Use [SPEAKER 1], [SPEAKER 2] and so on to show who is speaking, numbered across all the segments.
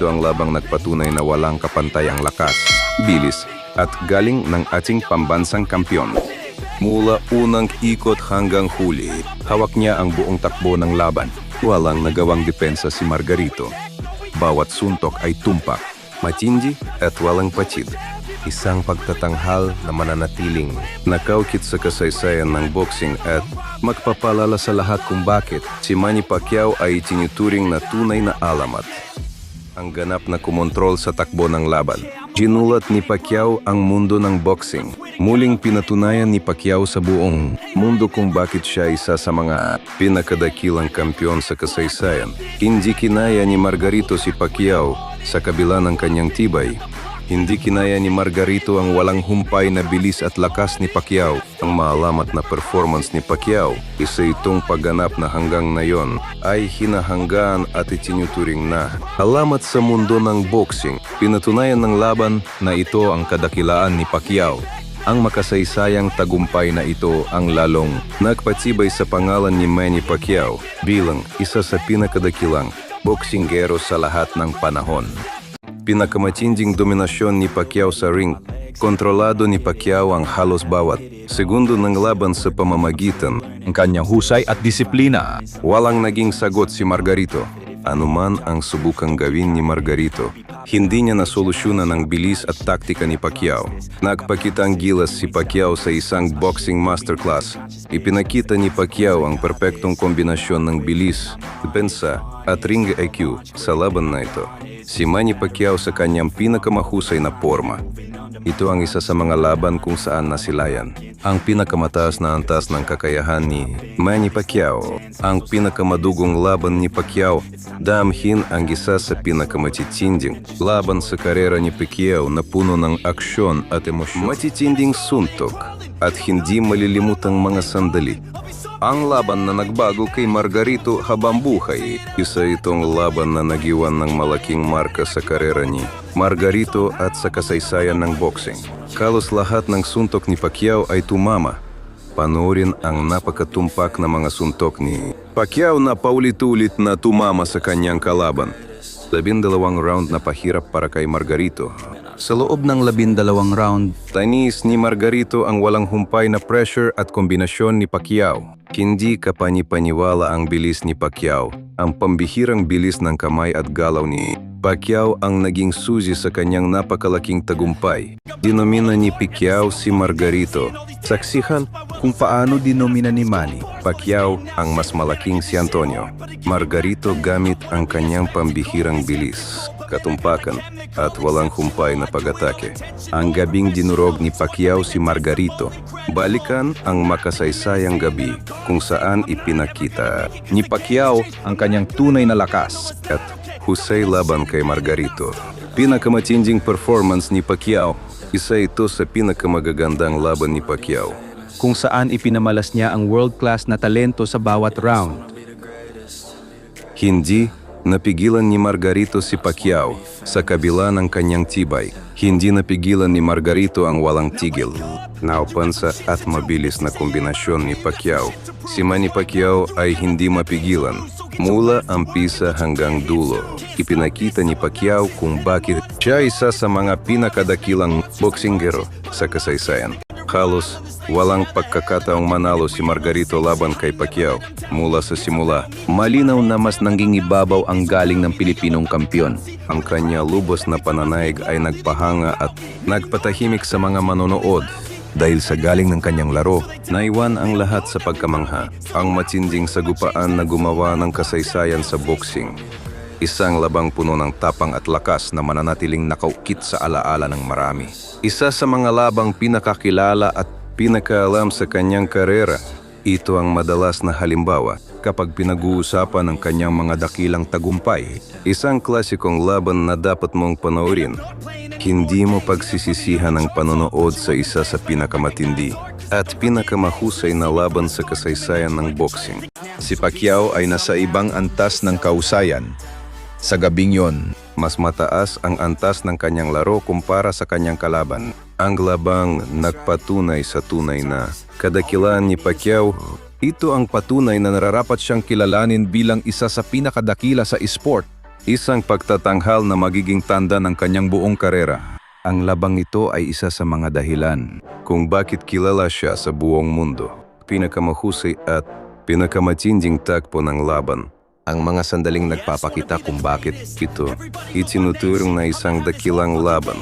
[SPEAKER 1] ito ang labang nagpatunay na walang kapantay ang lakas, bilis, at galing ng ating pambansang kampyon. Mula unang ikot hanggang huli, hawak niya ang buong takbo ng laban. Walang nagawang depensa si Margarito. Bawat suntok ay tumpak, matindi at walang patid. Isang pagtatanghal na mananatiling nakaukit sa kasaysayan ng boxing at magpapalala sa lahat kung bakit si Manny Pacquiao ay tinuturing na tunay na alamat. Ang ganap na kumontrol sa takbo ng laban. Ginulat ni Pacquiao ang mundo ng boxing. Muling pinatunayan ni Pacquiao sa buong mundo kung bakit siya isa sa mga pinakadakilang kampiyon sa kasaysayan. Hindi kinaya ni Margarito si Pacquiao sa kabila ng kanyang tibay. Hindi kinaya ni Margarito ang walang humpay na bilis at lakas ni Pacquiao. Ang maalamat na performance ni Pacquiao, isa itong pagganap na hanggang ngayon ay hinahanggaan at itinuturing na alamat sa mundo ng boxing. Pinatunayan ng laban na ito ang kadakilaan ni Pacquiao. Ang makasaysayang tagumpay na ito ang lalong nagpatibay sa pangalan ni Manny Pacquiao bilang isa sa pinakadakilang boksingero sa lahat ng panahon. Pinakamatinding dominasyon ni Pacquiao sa ring. Kontrolado ni Pacquiao ang halos bawat segundo ng laban sa pamamagitan
[SPEAKER 2] Ang kanyang husay at disiplina.
[SPEAKER 1] walang naging sagot si Margarito. Anuman ang subukang gawin ni Margarito, hindi niya nasolusyonan ang bilis at taktika ni Pacquiao. Nagpakita ang gilas si Pacquiao sa isang boxing masterclass. Ipinakita ni Pacquiao ang perpektong kombinasyon ng bilis, depensa at ring IQ sa laban na ito. Si Manny Pacquiao sa kanyang pinakamahusay na porma. Ito ang isa sa mga laban kung saan nasilayan ang pinakamataas na antas ng kakayahan ni Manny Pacquiao. Ang pinakamadugong laban ni Pacquiao, damhin ang isa sa pinakamatitinding laban sa karera ni Pacquiao na puno ng aksyon at emosyon. Matitinding suntok at hindi malilimutang mga sandali. Ang laban na nagbago kay Margarito habang buhay, isa itong laban na nagiwan ng malaking marka sa karera ni Margarito at sa kasaysayan ng boxing. Kalos lahat ng suntok ni Pacquiao ay tumama. Panoorin ang napakatumpak na mga suntok ni Pacquiao na paulit-ulit na tumama sa kanyang kalaban. 12 round na pahirap para kay Margarito.
[SPEAKER 2] Sa loob ng 12 round,
[SPEAKER 1] Tanis ni Margarito ang walang humpay na pressure at kombinasyon ni Pacquiao. Hindi kapani-paniwala ang bilis ni Pacquiao. Ang pambihirang bilis ng kamay at galaw ni Pacquiao ang naging susi sa kanyang napakalaking tagumpay. Dinomina ni Pacquiao si Margarito. Saksihan
[SPEAKER 2] kung paano dinomina ni Manny
[SPEAKER 1] Pacquiao ang mas malaking si Antonio. Margarito gamit ang kanyang pambihirang bilis, katumpakan at walang humpay na pag-atake. Ang gabing dinurog ni Pacquiao si Margarito. Balikan ang makasaysayang gabi kung saan ipinakita
[SPEAKER 2] ni Pacquiao ang kanyang tunay na lakas.
[SPEAKER 1] at husay laban kay Margarito. Pinakamatinding performance ni Pacquiao, isa ito sa pinakamagagandang laban ni Pacquiao.
[SPEAKER 2] Kung saan ipinamalas niya ang world-class na talento sa bawat round.
[SPEAKER 1] Hindi napigilan ni Margarito si Pacquiao sa kabila ng kanyang tibay. Hindi napigilan ni Margarito ang walang tigil. Naupansa at mabilis na kombinasyon ni Pacquiao. Si Manny Pacquiao ay hindi mapigilan. Mula umpisa hanggang dulo, ipinakita ni Pacquiao kung bakit siya isa sa mga pinakadakilang boksingero sa kasaysayan. Halos walang pagkakataong manalo si Margarito laban kay Pacquiao mula sa simula.
[SPEAKER 2] Malinaw na mas nangingibabaw ang galing ng Pilipinong kampiyon.
[SPEAKER 1] Ang kanya lubos na pananaig ay nagpahanga at nagpatahimik sa mga manonood. Dahil sa galing ng kanyang laro, naiwan ang lahat sa pagkamangha. Ang matinding sagupaan na gumawa ng kasaysayan sa boxing. Isang labang puno ng tapang at lakas na mananatiling nakaukit sa alaala ng marami. Isa sa mga labang pinakakilala at pinakaalam sa kanyang karera. Ito ang madalas na halimbawa kapag pinag-uusapan ng kanyang mga dakilang tagumpay. Isang klasikong laban na dapat mong panoorin. Hindi mo pagsisisihan ang panonood sa isa sa pinakamatindi at pinakamahusay na laban sa kasaysayan ng boxing.
[SPEAKER 2] Si Pacquiao ay nasa ibang antas ng kausayan. Sa gabing yon,
[SPEAKER 1] Mas mataas ang antas ng kanyang laro kumpara sa kanyang kalaban. Ang labang nagpatunay sa tunay na kadakilaan ni Pacquiao. Ito ang patunay na nararapat siyang kilalanin bilang isa sa pinakadakila sa esport. Isang pagtatanghal na magiging tanda ng kanyang buong karera. Ang labang ito ay isa sa mga dahilan kung bakit kilala siya sa buong mundo. Pinakamahusay at pinakamatinding takbo ng laban. Ang mga sandaling nagpapakita kung bakit ito itinuturong na isang dakilang laban.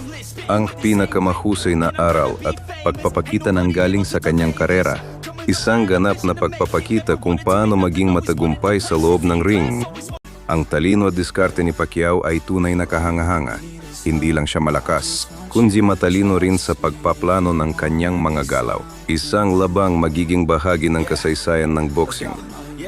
[SPEAKER 1] Ang pinakamahusay na aral at pagpapakita ng galing sa kanyang karera. Isang ganap na pagpapakita kung paano maging matagumpay sa loob ng ring. Ang talino at diskarte ni Pacquiao ay tunay na kahanga-hanga. Hindi lang siya malakas, kundi matalino rin sa pagpaplano ng kanyang mga galaw. Isang labang magiging bahagi ng kasaysayan ng boxing.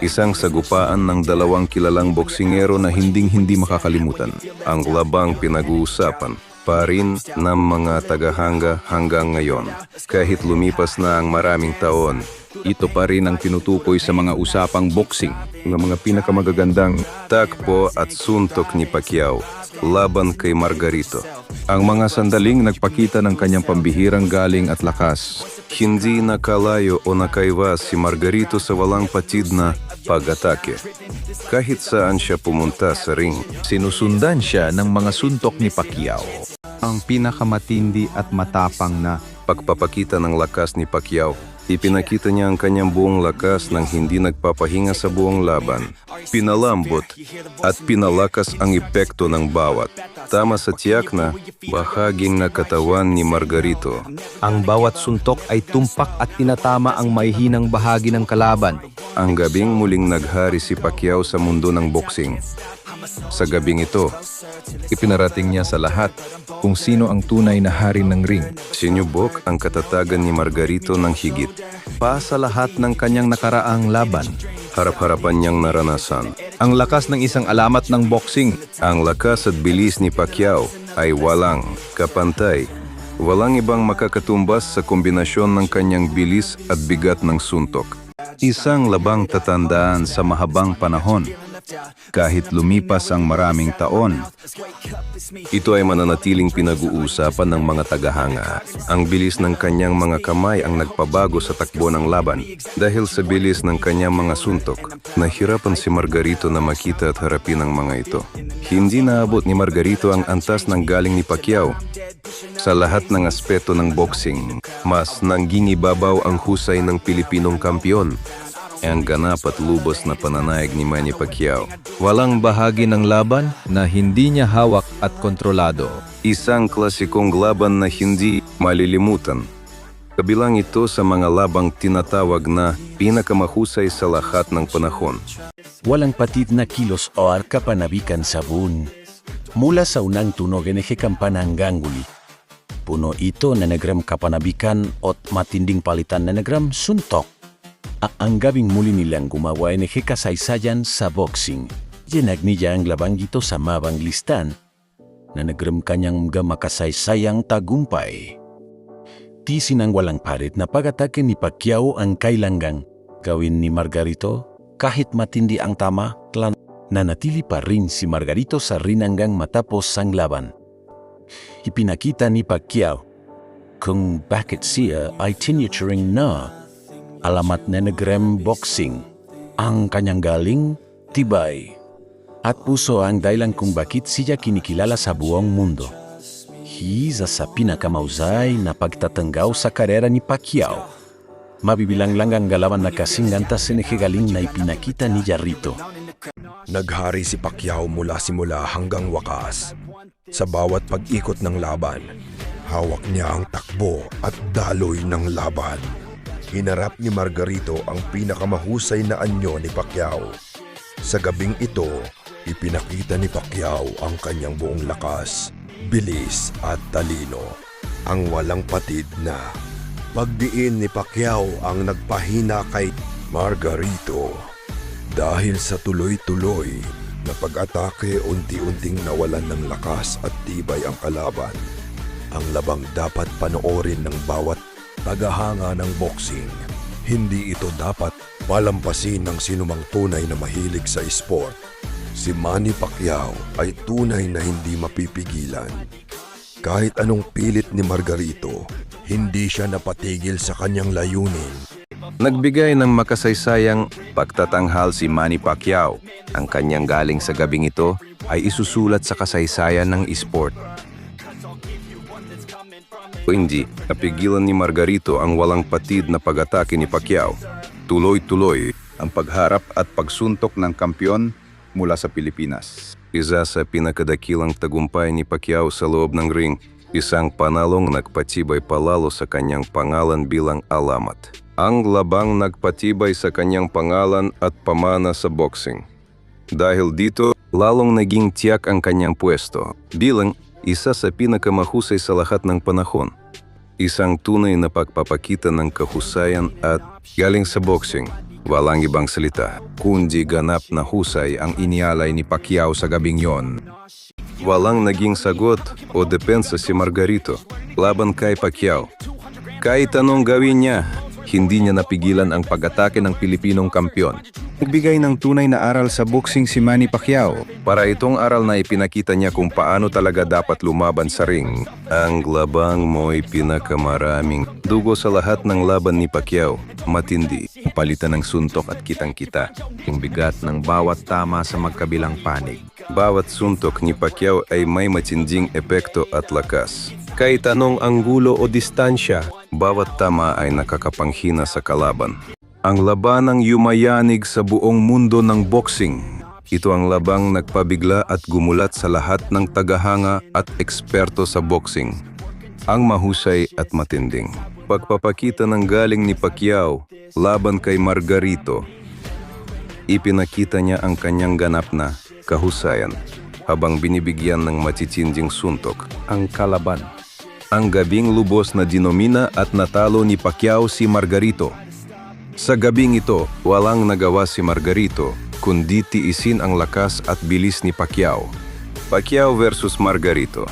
[SPEAKER 1] Isang sagupaan ng dalawang kilalang boksingero na hinding-hindi makakalimutan. Ang labang pinag-uusapan pa rin ng mga tagahanga hanggang ngayon. Kahit lumipas na ang maraming taon, ito pa rin ang tinutukoy sa mga usapang boxing ng mga pinakamagagandang takbo at suntok ni Pacquiao laban kay Margarito. Ang mga sandaling nagpakita ng kanyang pambihirang galing at lakas. Hindi nakalayo o nakaiwas si Margarito sa walang patid na pag-atake. Kahit saan siya pumunta sa ring,
[SPEAKER 2] Sinusundan siya ng mga suntok ni Pacquiao.
[SPEAKER 3] Ang pinakamatindi at matapang na
[SPEAKER 1] pagpapakita ng lakas ni Pacquiao, ipinakita niya ang kanyang buong lakas nang hindi nagpapahinga sa buong laban. Pinalambot at pinalakas ang epekto ng bawat tama sa tiyak na bahaging na katawan ni Margarito.
[SPEAKER 3] ang bawat suntok ay tumpak at tinatama ang maihinang bahagi ng kalaban.
[SPEAKER 1] Ang gabing muling naghari si Pacquiao sa mundo ng boxing. Sa gabing ito,
[SPEAKER 2] Ipinarating niya sa lahat kung sino ang tunay na hari ng ring.
[SPEAKER 1] sinubok ang katatagan ni Margarito ng higit.
[SPEAKER 3] Pa sa lahat ng kanyang nakaraang laban,
[SPEAKER 1] Harap-harapan niyang naranasan.
[SPEAKER 3] ang lakas ng isang alamat ng boxing.
[SPEAKER 1] Ang lakas at bilis ni Pacquiao ay walang kapantay. Walang ibang makakatumbas sa kombinasyon ng kanyang bilis at bigat ng suntok. Isang labang tatandaan sa mahabang panahon. Kahit lumipas ang maraming taon, ito ay mananatiling pinag-uusapan ng mga tagahanga. Ang bilis ng kanyang mga kamay ang nagpabago sa takbo ng laban. Dahil sa bilis ng kanyang mga suntok, nahirapan si Margarito na makita at harapin ang mga ito. Hindi naabot ni Margarito ang antas ng galing ni Pacquiao. Sa lahat ng aspeto ng boxing, mas nangingibabaw ang husay ng Pilipinong kampiyon. Ang ganap at lubos na pananaig ni Manny Pacquiao.
[SPEAKER 3] Walang bahagi ng laban na hindi niya hawak at kontrolado.
[SPEAKER 1] Isang klasikong laban na hindi malilimutan. Kabilang ito sa mga labang tinatawag na pinakamahusay sa lahat ng panahon.
[SPEAKER 4] Walang patid na kilos o arka-panabikan sa buon. Mula sa unang tunog ng kampana hanggang huli. Puno ito na nagram kapanabikan at matinding palitan na nagram suntok. Ang gabing muli nilang gumawa ng kasaysayan sa boxing. Ginag niya ang labang ito sa mabang listan na nagram kanyang makasaysayang tagumpay. Tisin ang walang parit na pag-atake ni Pacquiao ang kailangang gawin ni Margarito kahit matindi ang tama, nanatili pa rin si Margarito sa ring hanggang matapos ang laban. Ipinakita ni Pacquiao kung bakit siya ay tinuturing na alamat na nagrem boxing. Ang kanyang galing, tibay, at puso ang dahilan kung bakit siya kinikilala sa buong mundo. Isa sa pinakamausay na pagtatanggaw sa karera ni Pacquiao. Mabibilang lang ang galawan na kasing gantas na galing na ipinakita ni Jarrito.
[SPEAKER 5] Naghari si Pacquiao mula simula hanggang wakas. Sa bawat pag-ikot ng laban, hawak niya ang takbo at daloy ng laban. Hinarap ni Margarito ang pinakamahusay na anyo ni Pacquiao. Sa gabing ito, ipinakita ni Pacquiao ang kanyang buong lakas, bilis at talino. Ang walang patid na pagdiin ni Pacquiao ang nagpahina kay Margarito. Dahil sa tuloy-tuloy na pag-atake, unti-unting nawalan ng lakas at tibay ang kalaban. Ang labang dapat panoorin ng bawat tagahanga ng boxing. Hindi ito dapat palampasin ng sinumang tunay na mahilig sa sport. Si Manny Pacquiao ay tunay na hindi mapipigilan. Kahit anong pilit ni Margarito, hindi siya napatigil sa kanyang layunin.
[SPEAKER 1] Nagbigay ng makasaysayang pagtatanghal si Manny Pacquiao. Ang kanyang galing sa gabing ito ay isusulat sa kasaysayan ng esport. Hindi, napigilan ni Margarito ang walang patid na pag-atake ni Pacquiao. Tuloy-tuloy
[SPEAKER 2] Ang pagharap at pagsuntok ng kampyon mula sa Pilipinas.
[SPEAKER 1] isa sa pinakadakilang tagumpay ni Pacquiao sa loob ng ring, isang panalong nagpatibay palalo sa kanyang pangalan bilang alamat. Ang labang nagpatibay sa kanyang pangalan at pamana sa boxing. Dahil dito, lalong naging tiyak ang kanyang pwesto bilang isa sa pinakamahusay sa lahat ng panahon. Isang tunay na pagpapakita ng kahusayan at galing sa boxing. Walang ibang salita, kundi ganap na husay ang inialay ni Pacquiao sa gabing yon. Walang naging sagot o depensa si Margarito laban kay Pacquiao. Kahit anong gawin niya, hindi niya napigilan ang pag-atake ng Pilipinong kampyon.
[SPEAKER 2] Nagbigay ng tunay na aral sa boxing si Manny Pacquiao.
[SPEAKER 1] Para itong aral na ipinakita niya kung paano talaga dapat lumaban sa ring. Ang labang mo'y pinakamaraming dugo sa lahat ng laban ni Pacquiao. Matindi, palitan ng suntok at kitang-kita. Ang bigat ng bawat tama sa magkabilang panig. Bawat suntok ni Pacquiao ay may matinding epekto at lakas. Kahit anong anggulo o distansya, bawat tama ay nakakapanghina sa kalaban. Ang labanang yumayanig sa buong mundo ng boxing. Ito ang labang nagpabigla at gumulat sa lahat ng tagahanga at eksperto sa boxing. Ang mahusay at matinding pagpapakita ng galing ni Pacquiao laban kay Margarito. Ipinakita niya ang kanyang ganap na kahusayan habang binibigyan ng matitinding suntok ang kalaban. Ang gabing lubos na dinomina at natalo ni Pacquiao si Margarito. Sa gabing ito, walang nagawa si Margarito kundi tiisin ang lakas at bilis ni Pacquiao. Pacquiao versus Margarito.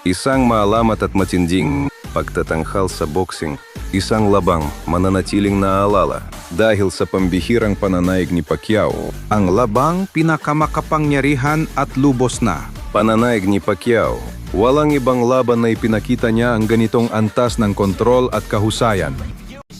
[SPEAKER 1] Isang maalamat at matinding pagtatanghal sa boxing, isang labang mananatiling naalala dahil sa pambihirang pananaig ni Pacquiao.
[SPEAKER 2] Ang labang pinakamakapangyarihan at lubos na.
[SPEAKER 1] Pananaig ni Pacquiao, walang ibang laban na ipinakita niya ang ganitong antas ng kontrol at kahusayan.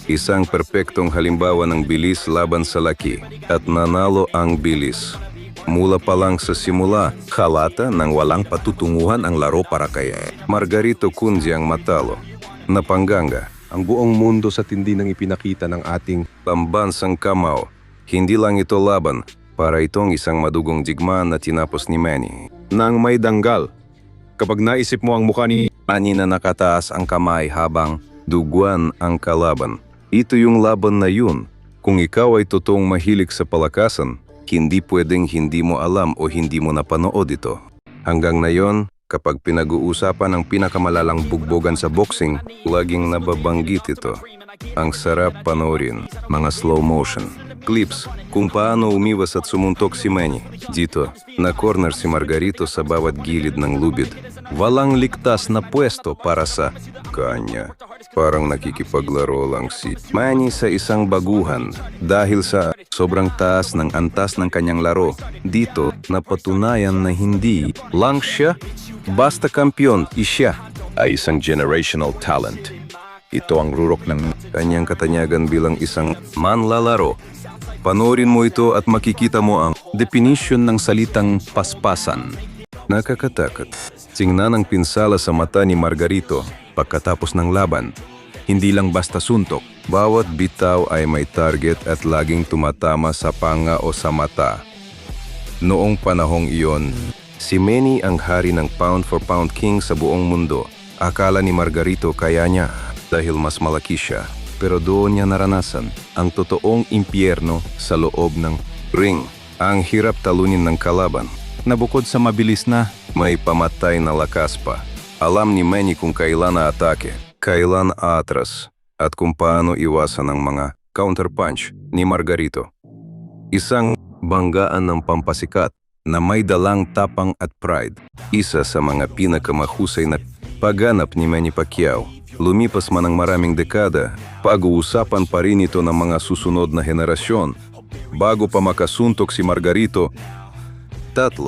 [SPEAKER 1] Isang perpektong halimbawa ng bilis laban sa laki at nanalo ang bilis. Mula pa lang sa simula, halata nang walang patutunguhan ang laro para kay Margarito kundi ang matalo. Napangganga ang buong mundo sa tindi ng ipinakita ng ating pambansang kamao. Hindi lang ito laban, para itong isang madugong digmaan na tinapos ni Manny. Nang may danggal, kapag naisip mo ang mukha ni Manny na nakataas ang kamay habang duguan ang kalaban. Ito yung laban na yun. Kung ikaw ay totoong mahilig sa palakasan, hindi pwedeng hindi mo alam o hindi mo napanood ito. Hanggang ngayon, kapag pinag-uusapan ang pinakamalalang bugbogan sa boxing, laging nababanggit ito. Ang sarap panoorin, mga slow motion clips kung paano umiwas at sumuntok si Manny. Dito, na corner si Margarito sa bawat gilid ng lubid. Walang ligtas na pwesto para sa kanya. Parang nakikipaglaro lang si Manny sa isang baguhan dahil sa sobrang taas ng antas ng kanyang laro. Dito, napatunayan na hindi lang siya, basta kampyon, siya ay isang generational talent. Ito ang rurok ng kanyang katanyagan bilang isang manlalaro. Panoorin mo ito at makikita mo ang definition ng salitang paspasan. Nakakatakot. Tingnan ang pinsala sa mata ni Margarito pagkatapos ng laban. Hindi lang basta suntok. Bawat bitaw ay may target at laging tumatama sa panga o sa mata. Noong panahong iyon, si Manny ang hari ng pound for pound king sa buong mundo. Akala ni Margarito kaya niya dahil mas malaki siya. Pero doon niya naranasan ang totoong impyerno sa loob ng ring. Ang hirap talunin ng kalaban na bukod sa mabilis na, may pamatay na lakas pa. Alam ni Manny kung kailan na-atake, kailan aatras, at kung paano iwasan ang mga counterpunch ni Margarito. Isang banggaan ng pampasikat na may dalang tapang at pride. Isa sa mga pinakamahusay na pagganap ni Manny Pacquiao. Lumipas man ang maraming dekada, pag-uusapan pa rin ito ng mga susunod na henerasyon. Bago pa makasuntok si Margarito, 3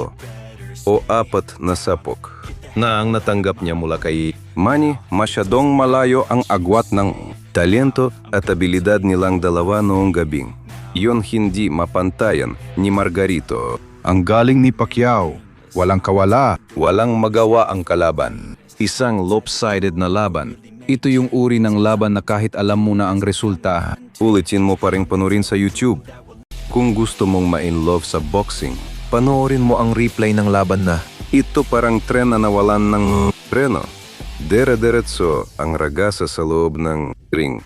[SPEAKER 1] o 4 na sapok na ang natanggap niya mula kay Manny. Masyadong malayo ang agwat ng talento at abilidad nilang dalawa noong gabing. Yon hindi mapantayan ni Margarito.
[SPEAKER 2] Ang galing ni Pacquiao, walang kawala.
[SPEAKER 1] Walang magawa ang kalaban. Isang lopsided na laban. Ito yung uri ng laban na kahit alam mo na ang resulta, ulitin mo pa rin panurin sa YouTube. Kung gusto mong ma-in-love sa boxing, panoorin mo ang replay ng laban na. Ito parang tren na nawalan ng treno. Dere-deretso ang ragasa sa loob ng ring.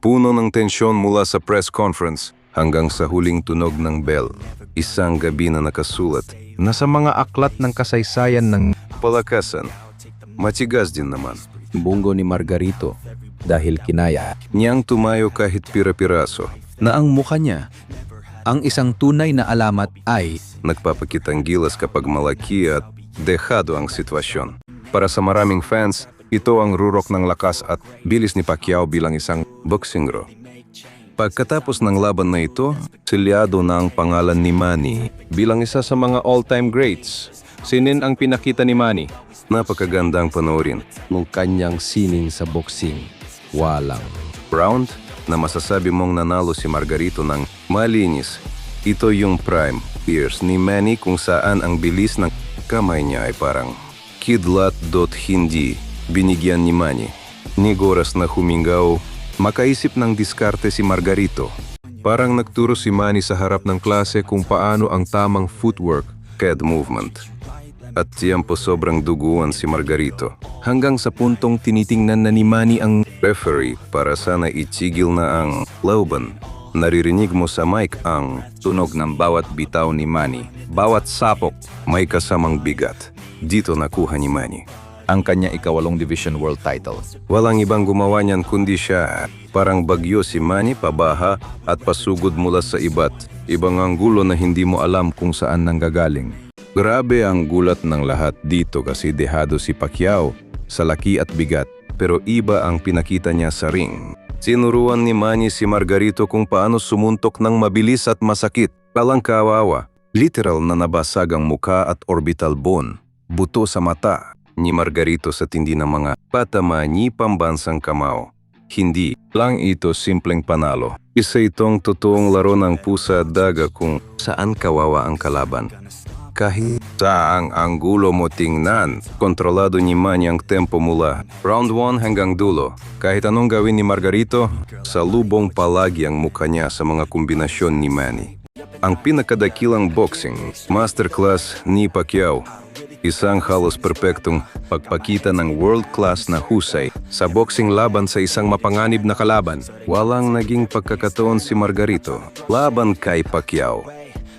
[SPEAKER 1] Puno ng tensyon mula sa press conference hanggang sa huling tunog ng bell. Isang gabi na nakasulat
[SPEAKER 2] Na sa mga aklat ng kasaysayan ng
[SPEAKER 1] palakasan. Matigas din naman.
[SPEAKER 3] Bunggo ni Margarito dahil kinaya
[SPEAKER 1] Niyang tumayo kahit pira-piraso.
[SPEAKER 3] na ang mukha niya. Ang isang tunay na alamat ay
[SPEAKER 1] Nagpapakitang gilas kapag malaki at dehado ang sitwasyon. Para sa maraming fans, ito ang rurok ng lakas at bilis ni Pacquiao bilang isang boksingero. Pagkatapos ng laban na ito, silyado na ang pangalan ni Manny bilang isa sa mga all-time greats. Sinin ang pinakita ni Manny. Napakagandang panoorin.
[SPEAKER 3] nung kanyang sining sa boxing. Walang
[SPEAKER 1] Round na masasabi mong nanalo si Margarito ng malinis. Ito yung prime years ni Manny kung saan ang bilis ng kamay niya ay parang kidlat. Hindi binigyan ni Manny. Ni oras na humingaw, makaisip ng diskarte si Margarito. Parang nagturo si Manny sa harap ng klase kung paano ang tamang footwork, head movement. At tiyempo sobrang duguan si Margarito. Hanggang sa puntong tinitingnan na ni Manny ang referee para sana itigil na ang laban. Naririnig mo sa mic ang tunog ng bawat bitaw ni Manny. Bawat sapok may kasamang bigat. Dito nakuha ni Manny
[SPEAKER 2] ang kanya ikawalong division world title.
[SPEAKER 1] Walang ibang gumawa niyan kundi siya. Parang bagyo si Manny, pabaha at pasugod mula sa ibang anggulo na hindi mo alam kung saan nanggagaling. Grabe ang gulat ng lahat dito kasi dehado si Pacquiao sa laki at bigat, pero iba ang pinakita niya sa ring. Sinuruan ni Manny si Margarito kung paano sumuntok ng mabilis at masakit. Walang kawawa. Literal na nabasag ang muka at orbital bone. Buto sa mata ni Margarito sa tindi ng mga patama ni pambansang kamao. Hindi lang ito simpleng panalo. Isa itong totoong laro ng pusa at daga kung saan kawawa ang kalaban. Kahit saang anggulo mo tingnan, kontrolado ni Manny ang tempo mula round 1 hanggang dulo. Kahit anong gawin ni Margarito, salubong palagi ang mukha niya sa mga kombinasyon ni Manny. Ang pinakadakilang boxing masterclass ni Pacquiao. Isang halos perpektong pagpakita ng world-class na husay sa boxing laban sa isang mapanganib na kalaban. Walang naging pagkakataon si Margarito laban kay Pacquiao.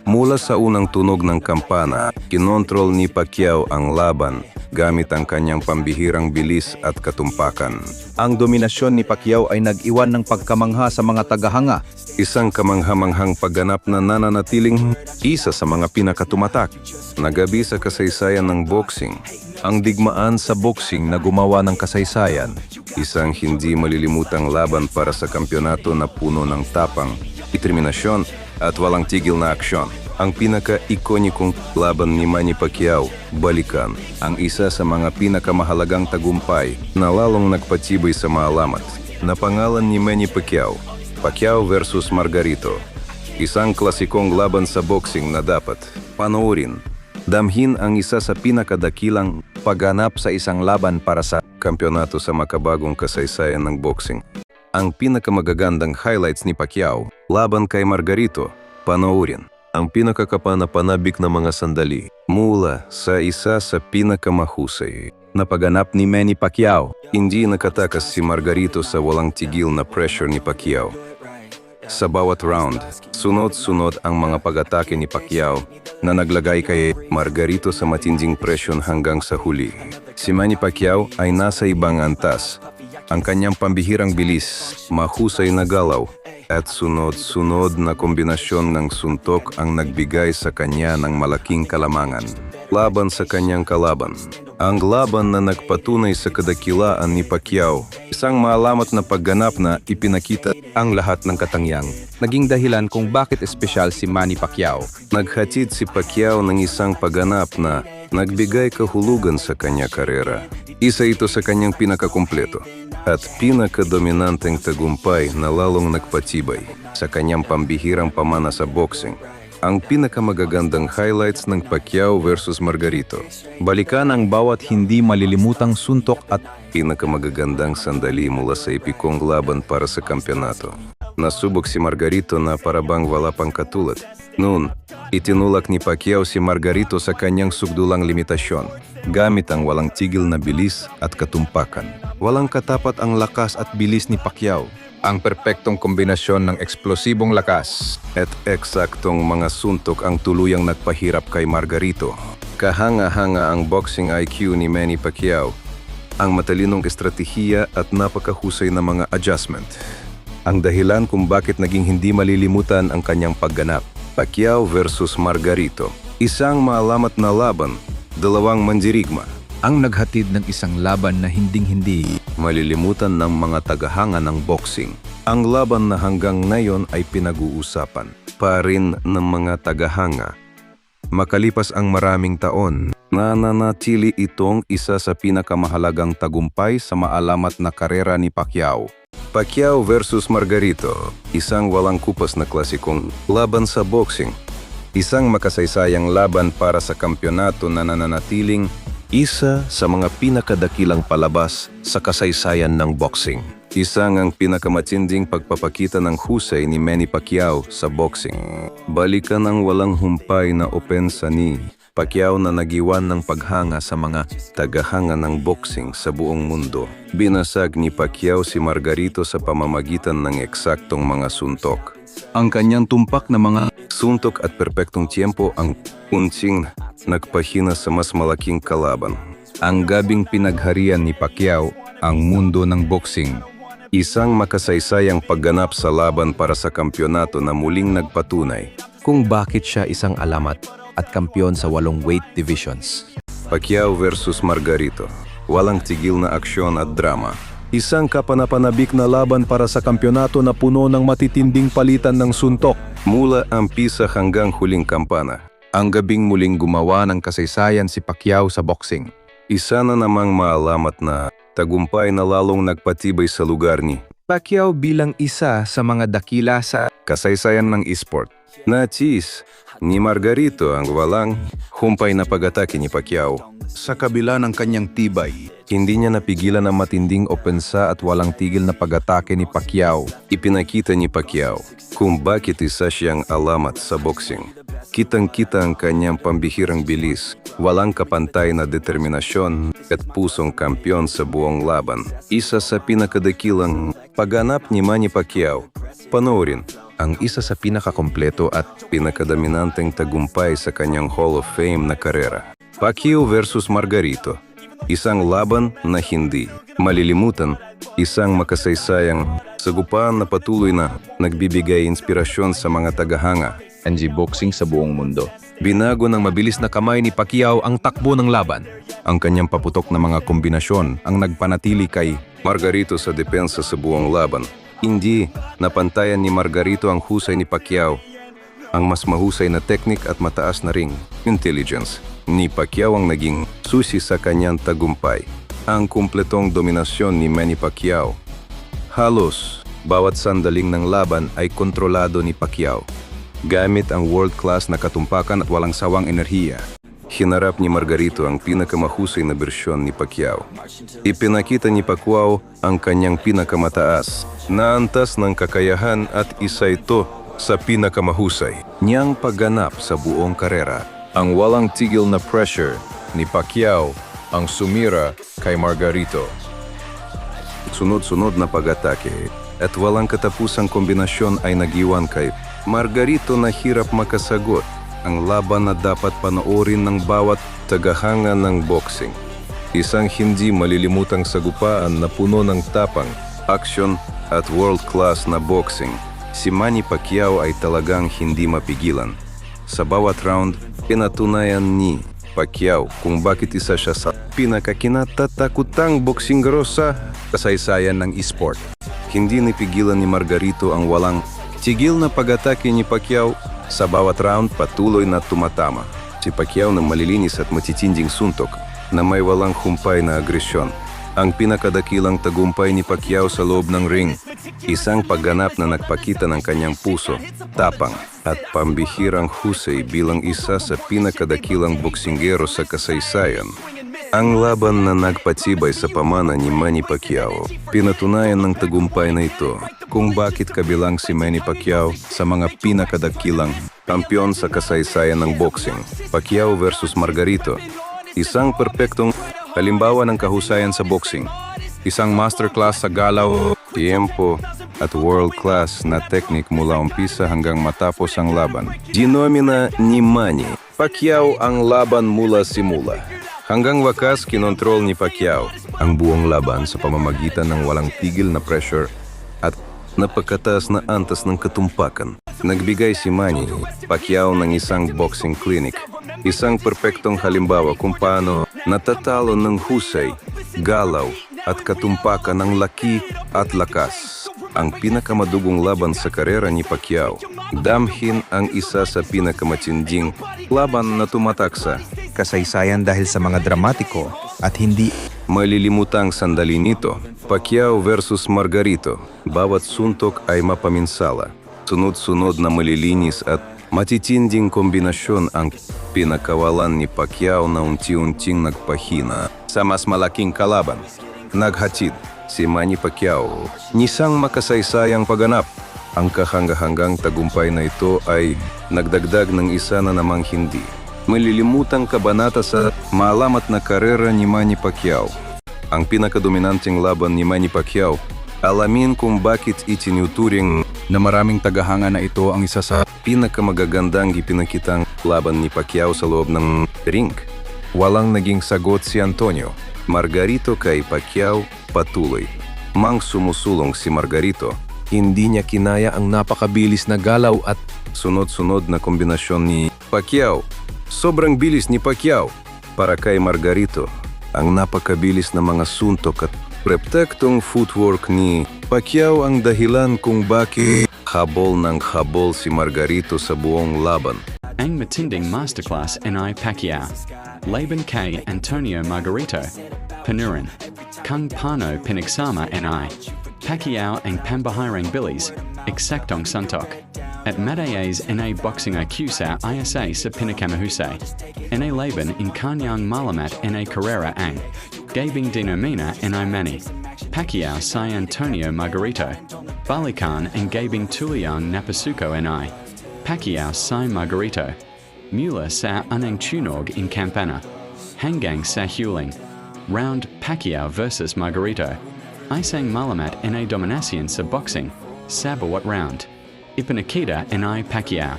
[SPEAKER 1] Mula sa unang tunog ng kampana, kinontrol ni Pacquiao ang laban gamit ang kanyang pambihirang bilis at katumpakan.
[SPEAKER 2] Ang dominasyon ni Pacquiao ay nag-iwan ng pagkamangha sa mga tagahanga.
[SPEAKER 1] Isang kamanghamanghang pagganap na nananatiling isa sa mga pinakatumatak. Nagabi sa kasaysayan ng boxing.
[SPEAKER 2] Ang digmaan sa boxing na gumawa ng kasaysayan.
[SPEAKER 1] Isang hindi malilimutang laban para sa kampyonato na puno ng tapang, determinasyon at walang tigil na aksyon. Ang pinaka-ikonikong laban ni Manny Pacquiao, balikan, ang isa sa mga pinakamahalagang tagumpay na lalong nagpatibay sa maalamat na pangalan ni Manny Pacquiao, Pacquiao versus Margarito. Isang klasikong laban sa boxing na dapat panoorin. Damhin ang isa sa pinakadakilang pagganap sa isang laban para sa kampyonato sa makabagong kasaysayan ng boxing. Ang pinakamagagandang highlights ni Pacquiao, laban kay Margarito, panoorin. Ang pinakakapanapanabik na mga sandali mula sa isa sa pinakamahusay na pagganap ni Manny Pacquiao. Hindi nakatakas si Margarito sa walang tigil na pressure ni Pacquiao. Sa bawat round, sunod-sunod ang mga pag-atake ni Pacquiao na naglagay kay Margarito sa matinding presyon hanggang sa huli. Si Manny Pacquiao ay nasa ibang antas. Ang kanyang pambihirang bilis, mahusay na galaw, at sunod-sunod na kombinasyon ng suntok ang nagbigay sa kanya ng malaking kalamangan. Laban sa kanyang kalaban. Ang laban na nagpatunay sa kadakilaan ni Pacquiao. Isang maalamat na pagganap na ipinakita
[SPEAKER 3] ang lahat ng katangyang. Naging dahilan kung bakit espesyal si Manny Pacquiao.
[SPEAKER 1] Naghatid si Pacquiao ng isang pagganap na nagbigay kahulugan sa kanya karera. Isa ito sa kanyang pinakakumpleto at pinakadominanteng tagumpay na lalong nagpatibay sa kanyang pambihirang pamana sa boxing. Ang pinakamagagandang highlights ng Pacquiao versus Margarito.
[SPEAKER 3] Balikan ang bawat hindi malilimutang suntok at
[SPEAKER 1] Pinakamagagandang sandali mula sa epikong laban para sa kampyonato. Nasubok si Margarito na parabang wala pang katulad. Noon, itinulak ni Pacquiao si Margarito sa kanyang sugdulang limitasyon, gamit ang walang tigil na bilis at katumpakan. Walang katapat ang lakas at bilis ni Pacquiao. Ang perpektong kombinasyon ng eksplosibong lakas at eksaktong mga suntok ang tuluyang nagpahirap kay Margarito. Kahanga-hanga ang boxing IQ ni Manny Pacquiao, ang matalinong estratehiya at napakahusay na mga adjustment. Ang dahilan kung bakit naging hindi malilimutan ang kanyang pagganap. Pacquiao versus Margarito. Isang maalamat na laban, dalawang mandirigma.
[SPEAKER 3] ang naghatid ng isang laban na hinding-hindi
[SPEAKER 1] Malilimutan ng mga tagahanga ng boxing. Ang laban na hanggang ngayon ay pinag-uusapan pa rin ng mga tagahanga. Makalipas ang maraming taon, nananatili itong isa sa pinakamahalagang tagumpay sa maalamat na karera ni Pacquiao. Pacquiao versus Margarito, isang walang kupas na klasikong laban sa boxing. Isang makasaysayang laban para sa kampyonato na nananatiling isa sa mga pinakadakilang palabas sa kasaysayan ng boxing. Isang ang pinakamatinding pagpapakita ng husay ni Manny Pacquiao sa boxing. Balikan ang walang humpay na opensa ni Pacquiao na nagiwan ng paghanga sa mga tagahanga ng boxing sa buong mundo. Binasag ni Pacquiao si Margarito sa pamamagitan ng eksaktong mga suntok. Ang kanyang tumpak na mga suntok at perpektong tiyempo ang unsing nagpahina sa mas malaking kalaban. Ang gabing pinagharian ni Pacquiao ang mundo ng boxing. Isang makasaysayang pagganap sa laban para sa kampyonato na muling nagpatunay
[SPEAKER 3] kung bakit siya isang alamat at kampiyon sa 8 weight divisions.
[SPEAKER 1] Pacquiao versus Margarito. Walang tigil na aksyon at drama. Isang kapanapanabik na laban para sa kampyonato na puno ng matitinding palitan ng suntok. Mula ang pisa hanggang huling kampana. Ang gabing muling gumawa ng kasaysayan si Pacquiao sa boxing. Isa na namang maalamat na tagumpay na lalong nagpatibay sa lugar ni
[SPEAKER 3] Pacquiao bilang isa sa mga dakila sa
[SPEAKER 1] kasaysayan ng esport. Natiis ni Margarito ang walang humpay na pag-atake ni Pacquiao.
[SPEAKER 2] Sa kabila ng kanyang tibay,
[SPEAKER 1] Hindi niya napigilan ang matinding opensa at walang tigil na pag-atake ni Pacquiao. Ipinakita ni Pacquiao kung bakit isa siyang alamat sa boxing. Kitang-kita ang kanyang pambihirang bilis, walang kapantay na determinasyon at pusong kampyon sa buong laban. Isa sa pinakadakilang pagganap ni Manny Pacquiao. Panoorin ang isa sa pinakakompleto at pinakadominanteng tagumpay sa kanyang Hall of Fame na karera. Pacquiao versus Margarito. Isang laban na hindi malilimutan, isang makasaysayang sagupaan na patuloy na nagbibigay inspirasyon sa mga tagahanga.
[SPEAKER 3] boxing sa buong mundo.
[SPEAKER 1] Binago ng mabilis na kamay ni Pacquiao ang takbo ng laban. Ang kanyang paputok na mga kombinasyon ang nagpanatili kay Margarito sa depensa sa buong laban. Hindi napantayan ni Margarito ang husay ni Pacquiao. Ang mas mahusay na teknik at mataas na ring intelligence ni Pacquiao ang naging susi sa kanyang tagumpay. Ang kumpletong dominasyon ni Manny Pacquiao. Halos bawat sandaling ng laban ay kontrolado ni Pacquiao. Gamit ang world-class na katumpakan at walang sawang enerhiya, hinarap ni Margarito ang pinakamahusay na bersyon ni Pacquiao. Ipinakita ni Pacquiao ang kanyang pinakamataas na antas ng kakayahan at isa ito sa pinakamahusay niyang pagganap sa buong karera. Ang walang tigil na pressure ni Pacquiao ang sumira kay Margarito. Sunod-sunod na pag-atake at walang katapusang kombinasyon ay nagiwan kay Margarito na hirap makasagot. Ang laban na dapat panoorin ng bawat tagahanga ng boxing. Isang hindi malilimutang sagupaan na puno ng tapang, aksyon at world-class na boxing. Si Manny Pacquiao ay talagang hindi mapigilan. Sa bawat round, pinatunayan ni Pacquiao kung bakit isa siya sa pinakakinatatakutang boksingero sa kasaysayan ng esport. Hindi nipigilan ni Margarito ang walang tigil na pag-atake ni Pacquiao. Sa bawat round, patuloy na tumatama. Si Pacquiao ng malilinis at matitinding suntok na may walang humpay na agresyon. Ang pinakadakilang tagumpay ni Pacquiao sa loob ng ring, isang pagganap na nagpakita ng kanyang puso, tapang at pambihirang husay bilang isa sa pinakadakilang boksingero sa kasaysayan. Ang laban na nagpatibay sa pamana ni Manny Pacquiao, pinatunayan ng tagumpay na ito kung bakit kabilang si Manny Pacquiao sa mga pinakadakilang kampiyon sa kasaysayan ng boxing. Pacquiao versus Margarito, isang perpektong halimbawa ng kahusayan sa boxing, isang masterclass sa galaw, tiempo at world-class na teknik mula umpisa hanggang matapos ang laban. Ginomina ni Manny Pacquiao ang laban mula simula. Hanggang wakas, kinontrol ni Pacquiao ang buong laban sa pamamagitan ng walang tigil na pressure at napakataas na antas ng katumpakan. Nagbigay si Manny Pacquiao ng isang boxing clinic, isang perpektong halimbawa kung paano natatalo ng husay, galaw at katumpakan ng laki at lakas. Ang pinakamadugong laban sa karera ni Pacquiao, damhin ang isa sa pinakamatinding laban na tumatak sa
[SPEAKER 2] Kasaysayan dahil sa mga dramatiko at hindi
[SPEAKER 1] malilimutang sandali nito. Pacquiao versus Margarito, bawat suntok ay mapaminsala. Sunod-sunod na malilinis at matitinding kombinasyon ang pinakawalan ni Pacquiao na unti-unting nagpahina sa mas malaking kalaban. Naghatid si Manny Pacquiao nisang makasaysayang pagganap. Ang kahanga-hanggang tagumpay na ito ay nagdagdag ng isa na namang hindi malilimutang kabanata sa malamat na karera ni Manny Pacquiao. Ang pinakadominanteng laban ni Manny Pacquiao, alamin kung bakit itinuturing na maraming tagahanga na ito ang isa sa pinakamagagandang ipinakitang laban ni Pacquiao sa loob ng ring. Walang naging sagot si Antonio Margarito kay Pacquiao, patuloy mang sumusulong si Margarito. Hindi niya kinaya ang napakabilis na galaw at sunod-sunod na kombinasyon ni Pacquiao. Sobrang bilis ni Pacquiao para kay Margarito. Ang napakabilis na mga suntok at perpektong footwork ni Pacquiao ang dahilan kung bakit habol ng habol si Margarito sa buong laban.
[SPEAKER 6] Ang matinding masterclass ni Pacquiao, Laban kay Antonio Margarito, Panurin, Kung Pano Pinagsama ni Pacquiao ang pambahirang bilis, eksaktong suntok. At Madaya's NA Boxing IQ sa ISA sa Pinakamahusay. NA Laban in Kanyang Malamat NA Carrera ang Gabing Dinomina NI Manny. Pacquiao si Antonio Margarito. Balikan ang Gabing Tuliang Napasuko NI. Pacquiao si Margarito. Mula sa Unang Tunog in Campana. Hanggang sa Huling. Round Pacquiao versus Margarito. Isang Malamat NA Domination sa Boxing. Sa bawat round. Ipinakita ni Pacquiao.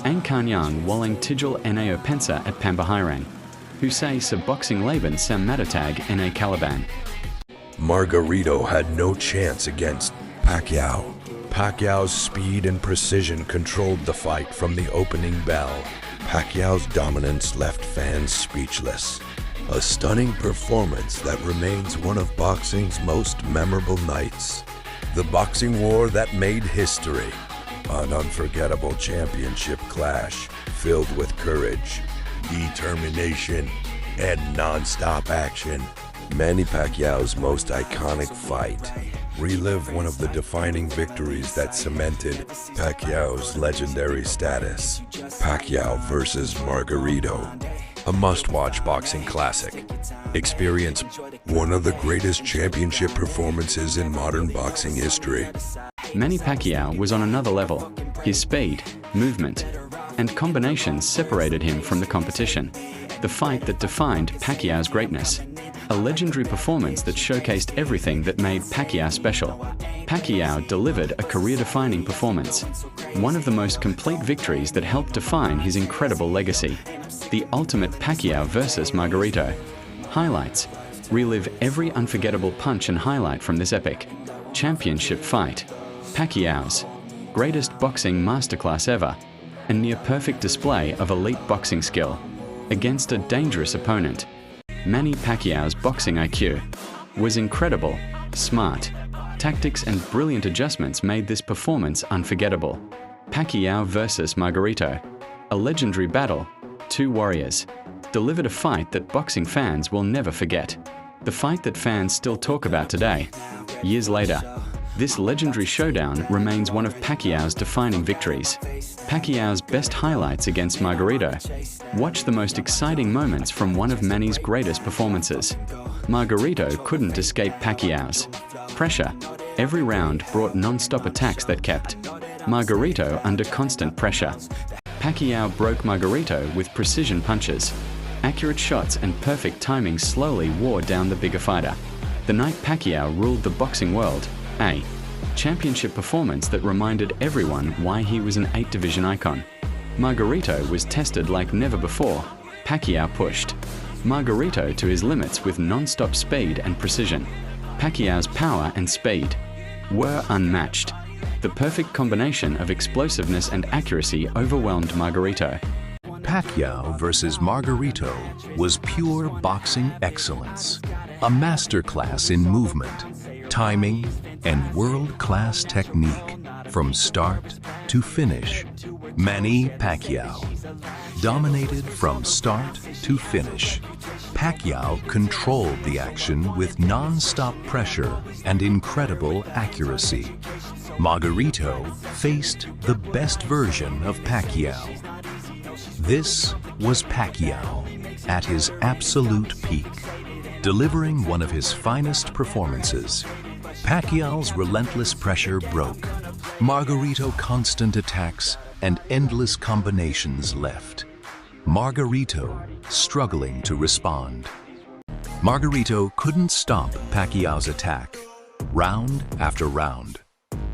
[SPEAKER 6] Ang kanyang walang tigil na opensa at pambahirang. Husay sa boxing laban sa matatag ni Calaban.
[SPEAKER 5] Margarito had no chance against Pacquiao. Pacquiao's speed and precision controlled the fight from the opening bell. Pacquiao's dominance left fans speechless. A stunning performance that remains one of boxing's most memorable nights. The boxing war that made history. An unforgettable championship clash filled with courage, determination, and non-stop action. Manny Pacquiao's most iconic fight. Relive one of the defining victories that cemented Pacquiao's legendary status. Pacquiao versus Margarito. A must-watch boxing classic. Experience one of the greatest championship performances in modern boxing history.
[SPEAKER 6] Manny Pacquiao was on another level. His speed, movement, and combinations separated him from the competition. The fight that defined Pacquiao's greatness. A legendary performance that showcased everything that made Pacquiao special. Pacquiao delivered a career-defining performance. One of the most complete victories that helped define his incredible legacy. The ultimate Pacquiao versus Margarito. Highlights. Relive every unforgettable punch and highlight from this epic championship fight. Pacquiao's greatest boxing masterclass ever. A near-perfect display of elite boxing skill against a dangerous opponent. Manny Pacquiao's boxing IQ was incredible, smart. Tactics and brilliant adjustments made this performance unforgettable. Pacquiao versus Margarito. A legendary battle two warriors, delivered a fight that boxing fans will never forget. The fight that fans still talk about today. Years later, this legendary showdown remains one of Pacquiao's defining victories. Pacquiao's best highlights against Margarito. Watch the most exciting moments from one of Manny's greatest performances. Margarito couldn't escape Pacquiao's pressure. Every round brought non-stop attacks that kept Margarito under constant pressure. Pacquiao broke Margarito with precision punches. Accurate shots and perfect timing slowly wore down the bigger fighter. The night Pacquiao ruled the boxing world, a championship performance that reminded everyone why he was an 8-division icon. Margarito was tested like never before. Pacquiao pushed Margarito to his limits with non-stop speed and precision. Pacquiao's power and speed were unmatched. The perfect combination of explosiveness and accuracy overwhelmed Margarito.
[SPEAKER 7] Pacquiao versus Margarito was pure boxing excellence, a masterclass in movement, timing, and world-class technique from start to finish. Manny Pacquiao dominated from start to finish. Pacquiao controlled the action with non-stop pressure and incredible accuracy. Margarito faced the best version of Pacquiao. This was Pacquiao at his absolute peak, delivering one of his finest performances. Pacquiao's relentless pressure broke. Margarito's constant attacks and endless combinations left. Margarito struggling to respond. Margarito couldn't stop Pacquiao's attack. Round after round,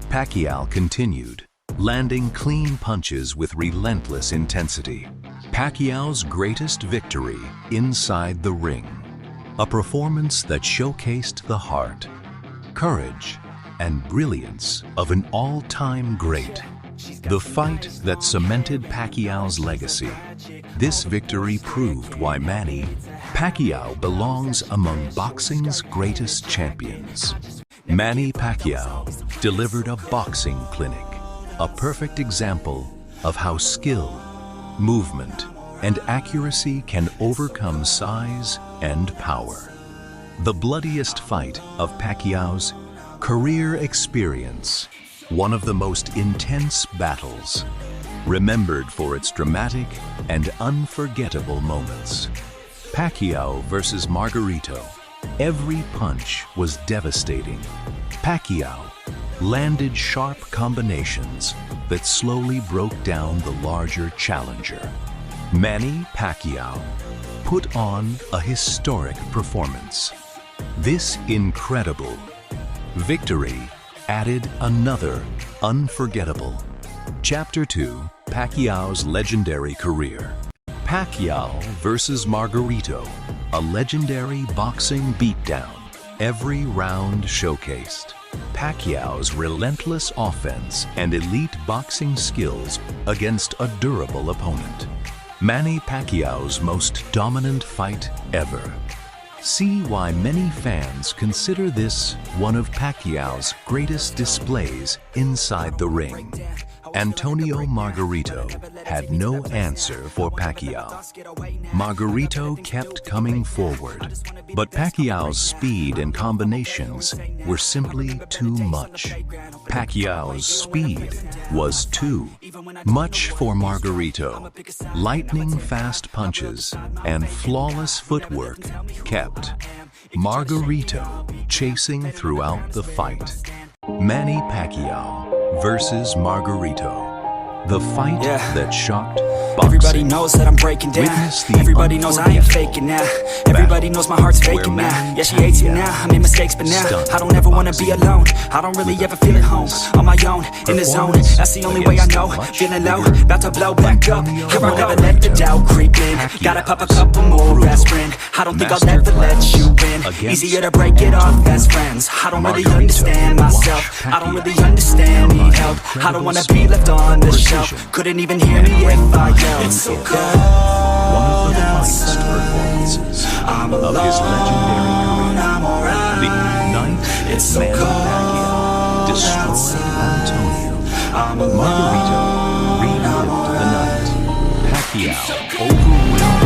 [SPEAKER 7] Pacquiao continued, landing clean punches with relentless intensity. Pacquiao's greatest victory inside the ring. A performance that showcased the heart, courage, and brilliance of an all-time great. The fight that cemented Pacquiao's legacy. This victory proved why Manny Pacquiao belongs among boxing's greatest champions. Manny Pacquiao delivered a boxing clinic, a perfect example of how skill, movement, and accuracy can overcome size and power. The bloodiest fight of Pacquiao's career experience, one of the most intense battles, remembered for its dramatic and unforgettable moments. Pacquiao versus Margarito. Every punch was devastating. Pacquiao landed sharp combinations that slowly broke down the larger challenger. Manny Pacquiao put on a historic performance. This incredible victory added another unforgettable chapter to Pacquiao's legendary career. Pacquiao versus Margarito, a legendary boxing beatdown. Every round showcased Pacquiao's relentless offense and elite boxing skills against a durable opponent. Manny Pacquiao's most dominant fight ever. See why many fans consider this one of Pacquiao's greatest displays inside the ring. Antonio Margarito had no answer for Pacquiao. Margarito kept coming forward, but Pacquiao's speed and combinations were simply too much. Pacquiao's speed was too much for Margarito. Lightning-fast punches and flawless footwork kept Margarito chasing throughout the fight. Manny Pacquiao versus Margarito. The fight that shocked boxing.
[SPEAKER 8] Everybody knows that I'm breaking down. Everybody knows I ain't faking now. Everybody knows my heart's faking now. Yeah, she hates me now. I made mistakes, but now I don't ever wanna be alone. I don't really ever feel at home. On my own, in the zone. That's the only way I know. Feeling low, about to blow back up. Here I never let the doubt creep in. Gotta pop a couple more aspirin. I don't think I'll ever let you in. Easier to break it off best friends. I don't really understand myself. I don't really understand, need help. I don't wanna be left on the shelf. Couldn't even hear me if I yelled. It's so cold.
[SPEAKER 7] One of the finest performances of his legendary career. The night that Manny Pacquiao destroyed Antonio. Margarito relived the night. Pacquiao Pacquiao overwhelmed